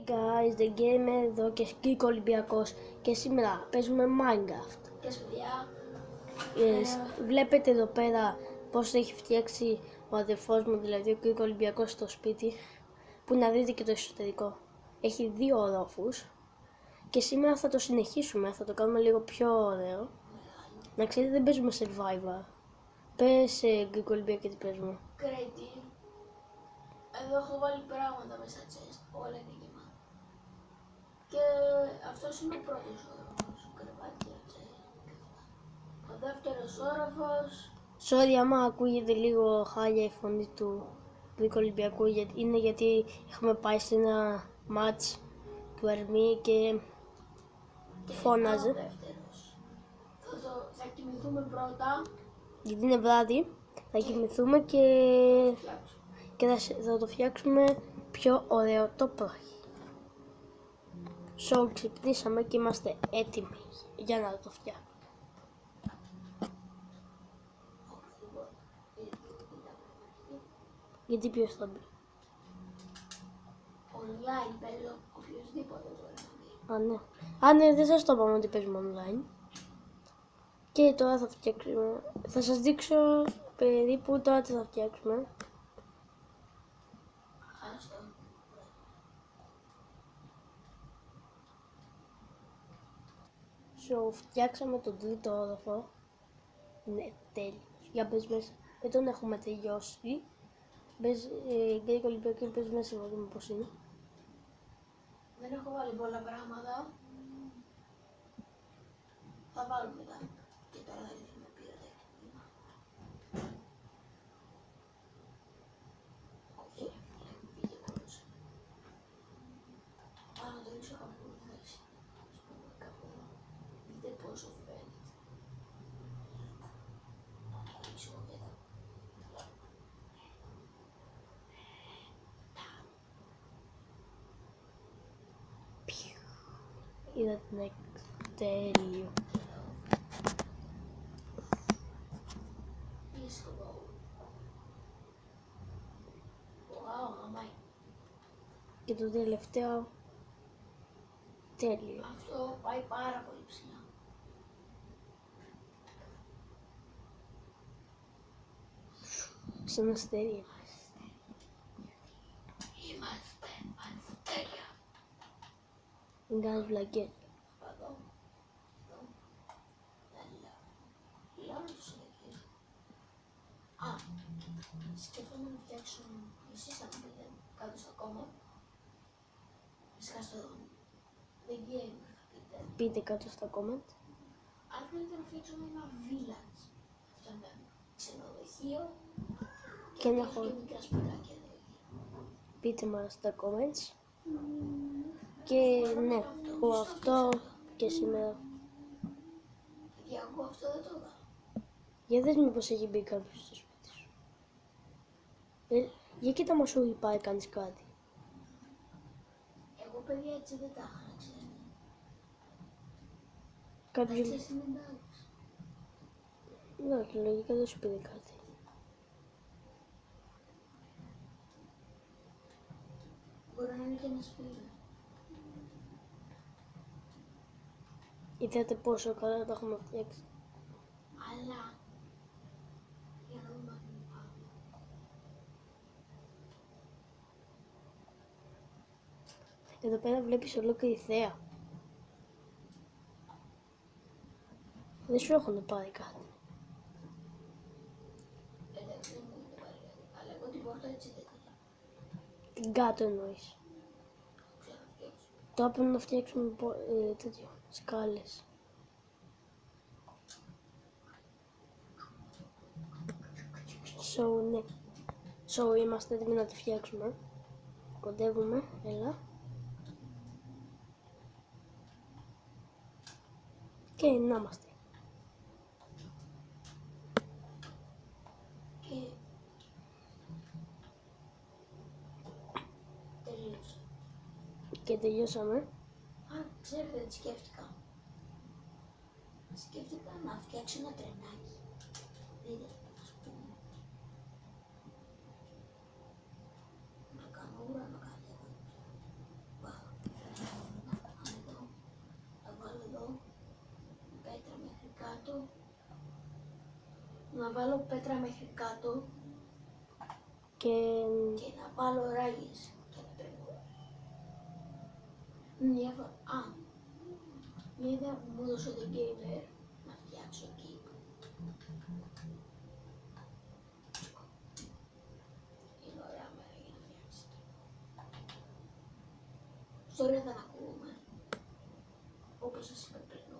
Guys, the game εδώ και Κίκο Ολυμπιακός και σήμερα παίζουμε Minecraft. Γεια παιδιά. Βλέπετε εδώ πέρα πως έχει φτιάξει ο αδερφός μου, δηλαδή ο Κίκο Ολυμπιακός στο σπίτι, που να δείτε και το εσωτερικό. Έχει 2 ορόφους και σήμερα θα το συνεχίσουμε, θα το κάνουμε λίγο πιο ωραίο. Να ξέρετε, δεν παίζουμε Survivor. Πες Κίκο Ολυμπιακό, τι παίζουμε. Crazy. Εδώ έχω βάλει πράγματα μέσα chest, όλα είναι γεμάτα. Και αυτός είναι ο πρώτος όροφος, κρεβάτια, chest. Ο δεύτερος όροφος. Sorry άμα ακούγεται λίγο χάλια η φωνή του Κίκο Ολυμπιακού, είναι γιατί έχουμε πάει σε ένα μάτς του Ερμή και φώναζε. Ο δεύτερος. Θα κοιμηθούμε πρώτα. Γιατί είναι βράδυ, θα κοιμηθούμε και θα το φτιάξουμε πιο ωραίο το πρωί. So, ξυπνήσαμε και είμαστε έτοιμοι για να το φτιάξουμε. Γιατί ποιος θα μπει. Online παίζω οποιοσδήποτε τώρα. Α, ναι, δεν σας το είπαμε ότι παίζουμε online. Και τώρα θα φτιάξουμε, θα σας δείξω περίπου τώρα τι θα φτιάξουμε. So, φτιάξαμε τον τρίτο όροφο. Είναι τέλειος. Για μπες μέσα. Δεν τον έχουμε τελειώσει. Μπες Γκρίκο Ολυμπιακό, μπες μέσα να δούμε πώς είναι. Δεν έχω βάλει πολλά πράγματα. Θα βάλω μετά. Και τώρα θα δείτε με πυροτεχνία. Όχι, φύγε μόνος. Πάω να το ρίξω κάπου εδώ θέση. Ας πούμε κάπου εδώ. Δείτε πόσο φαίνεται. Να το ρίξω εδώ. Είδα την τέλειο. Και το τελευταίο τέλειο. Αυτό πάει πάρα πολύ ψηλά. Σαν αστέρια. Είμαστε αστέρια. Μην κάνεις βλακές. Εδώ. Έλα. Λέω να το συνεχίσω. Α, σκέφτομαι να φτιάξω. Εσείς θα μου πείτε κάτω στο κόμμα. Φυσικά στο The Game θα πείτε. Πείτε κάτω στα comment. Αν θέλετε να φτιάξουμε ένα village. Αυτό είναι ξενοδοχείο. Και να έχω και μικρά σπιτάκια εδώ γύρω. Πείτε μας στα comments. Και ναι, εγώ αυτό και σήμερα. Για εγώ αυτό δεν το είδα. Για δες μήπως έχει μπει κάποιος στο σπίτι σου. Για κοίτα μας σου πάει κάνεις κάτι. Εγώ παιδιά έτσι δεν τα είχα, ξέρετε. Κάποιος... Έτσι στην εντάξει. Όχι, λογικά δεν σου πήρε κάτι. Μπορεί να είναι και ένας φίλος. Είδατε πόσο καλά το έχουμε φτιάξει. Αλλά, για να δούμε αν είναι πάνω. Εδώ πέρα βλέπεις ολόκληρη θέα. Δεν σου έχουν πάρει κάτι. Εντάξει, δεν μου είναι πάρει κάτι. Αλλά εγώ την πόρτα έτσι δεν την έχω. Την κάτω εννοείς. Ξέρω να φτιάξω. Τώρα πρέπει να φτιάξουμε τέτοιο, σκάλες. So, ναι. So, είμαστε έτοιμοι να τη φτιάξουμε. Κοντεύουμε, έλα. Και να είμαστε. Και τελείωσα. Και τελειώσαμε. Α, ξέρετε τι σκέφτηκα. Σκέφτηκα να φτιάξω ένα τρενάκι. Δείτε, ας πούμε. Να κάνω ουρανό κάτι εδώ. Να βάλω πέτρα μέχρι κάτω και και να βάλω ράγες. Και να παίρνω. Μια ιδέα που μου έδωσε το gamer να φτιάξω keep. Είναι ωραία μέρα για να φτιάξει keep. Τώρα δεν ακούμε. Όπως σας είπα πριν το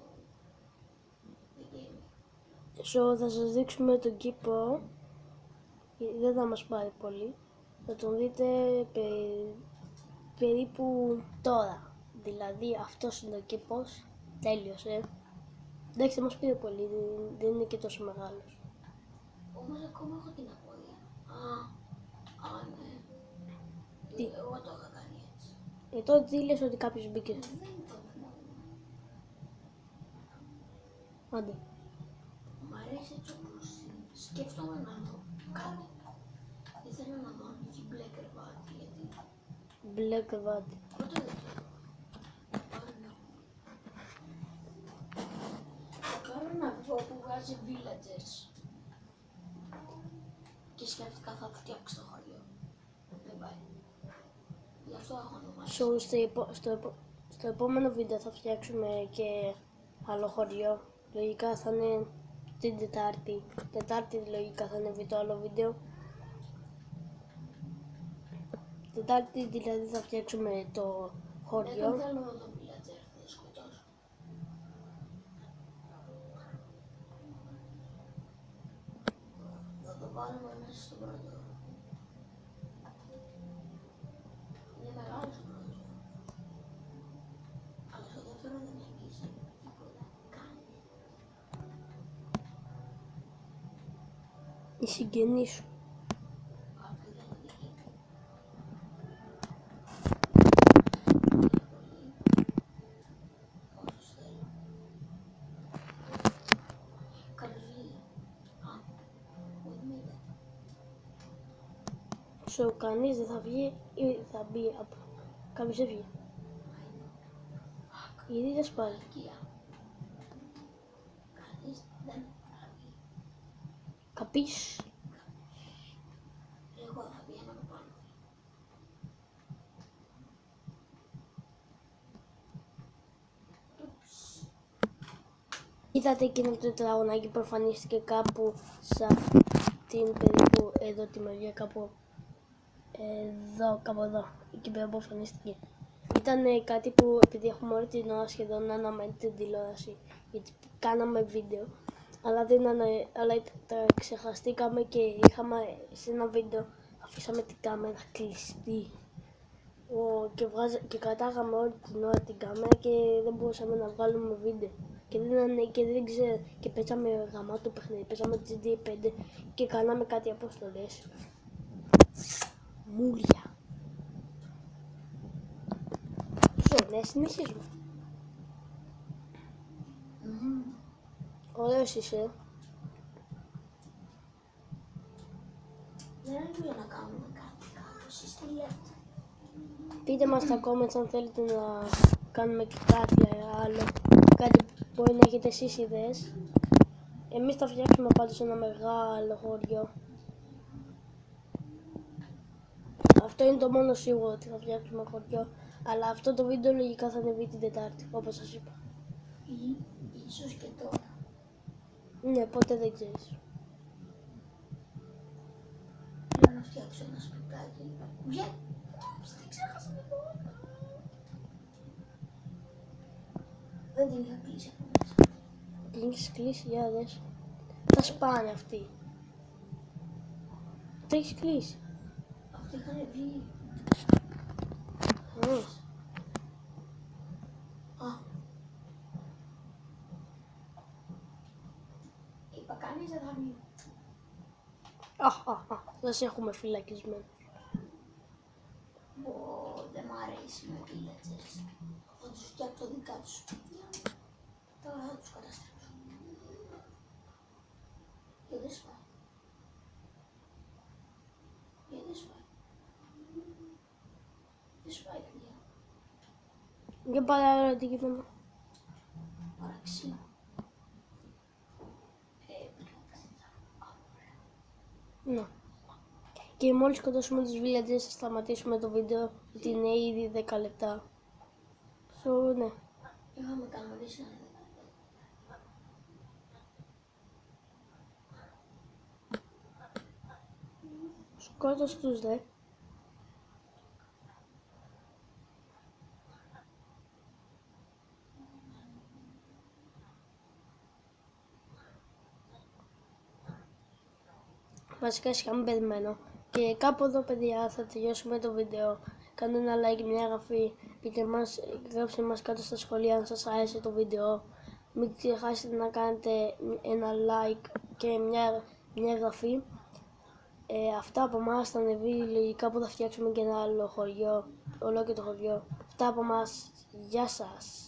gamer. θα σας δείξουμε τον κήπο. Δεν θα μας πάρει πολύ. Θα τον δείτε περίπου τώρα. Δηλαδή αυτός είναι ο κήπος. Τέλειωσε. Εντάξει, δεν μας πήρε πολύ, δεν είναι και τόσο μεγάλος. Όμως ακόμα έχω την απορία. Ναι. Τι? Εγώ το είχα κάνει έτσι. Τώρα τι λες ότι κάποιος μπήκε. Δεν το θυμάμαι. Άντε. Μ' αρέσει έτσι όπως σκέφτομαι να δω κάτι. Ήθελα να δω αν έχει μπλε κρεβάτι, γιατί Μπλε κρεβάτι. ποτέ δεν το έχω. Κάνω ένα βγω που βγάζει villagers. Και σκέφτηκα θα φτιάξω το χωριό. Δεν πάει. Γι' αυτό έχω ονομάσει. Στο επόμενο βίντεο θα φτιάξουμε και άλλο χωριό. Λογικά θα είναι την Τετάρτη. Τετάρτη λογικά θα ανέβει το άλλο βίντεο. Τετάρτη δηλαδή θα φτιάξουμε το χωριό. Δεν θέλω το villager, θα το σκοτώσω. Θα το βάλουμε μέσα στον πρώτο. Είναι μεγάλος ο πρώτος. Αλλά στο δεύτερο δεν αγγίζει τίποτα καν. Οι συγγενείς σου. Αυτή δεν είναι δική μου. Όσους θέλω. Κάποιος βγει. Μου είδε. Κανείς δεν θα βγει ή θα μπει από. Κάποιος έφυγε. Γιατί δεν σπάει. Οικία. Κανείς δεν θα βγει. Καπείς. Εγώ θα βγαίνω από πάνω. Είδατε εκείνο το τετραγωνάκι που εμφανίστηκε κάπου σε αυτήν περίπου εδώ τη μεριά, κάπου εδώ, εκεί πέρα που εμφανίστηκε. Ήταν κάτι που επειδή έχουμε όλη την ώρα σχεδόν να αναμένετε την τηλεόραση, γιατί κάναμε βίντεο, αλλά τα ξεχαστήκαμε και είχαμε σε ένα βίντεο, αφήσαμε την κάμερα κλειστή. Και κρατάγαμε όλη την ώρα την κάμερα και δεν μπορούσαμε να βγάλουμε βίντεο. Και δεν ξέρω, και παίζαμε γαμάτο παιχνίδι, παίζαμε GTA 5 και κάναμε κάτι αποστολές. Μούλια. Ναι, συνεχίζουμε. Ωραίος είσαι. Δεν ήθελα να κάνουμε κάτι κάπου, εσείς τι λέτε. Πείτε μας στα comments αν θέλετε να κάνουμε και κάτι άλλο. Κάτι που μπορεί να έχετε εσείς ιδέες. Εμείς θα φτιάξουμε πάντως ένα μεγάλο χωριό. Αυτό είναι το μόνο σίγουρο, ότι θα φτιάξουμε χωριό. Αλλά αυτό το βίντεο λογικά θα ανεβεί την Τετάρτη, όπως σας είπα. Ή ίσως και τώρα. Ναι, ποτέ δεν ξέρεις. Θέλω να φτιάξω ένα σπιτάκι. Τι ξέχασα την πόρτα. Δεν την είχα κλείσει από μέσα. Την έχεις κλείσει, για δες. Θα σπάνε αυτοί. Το έχεις κλείσει. Αυτοί είχαν βγει. Είπα κανείς δεν θα βγει. Θα σε έχουμε φυλακισμένο. Δεν μ' αρέσει με villagers. Θα τους φτιάξω δικά τους σπίτια. Τώρα θα τους καταστρέψω. Και δεν σπάει. Δεν σπάει, παιδιά. Για παράδειγμα τι γίνεται. Παραξία. Ναι. Και μόλις σκοτώσουμε τους villagers θα σταματήσουμε το βίντεο, γιατί είναι ήδη 10 λεπτά. Ναι. Είχαμε κανονίσει να είναι 15. Σκότωσε τους δε. Βασικά είχαμε περιμένω. Και κάπου εδώ, παιδιά, θα τελειώσουμε το βίντεο. Κάντε ένα like, μια εγγραφή, γράψτε μας κάτω στα σχόλια αν σας άρεσε το βίντεο. Μην ξεχάσετε να κάνετε ένα like και μια εγγραφή. Αυτά από εμάς, θα ανεβεί λογικά που θα φτιάξουμε και ένα άλλο χωριό, ολόκληρο το χωριό. Αυτά από εμάς, γεια σας.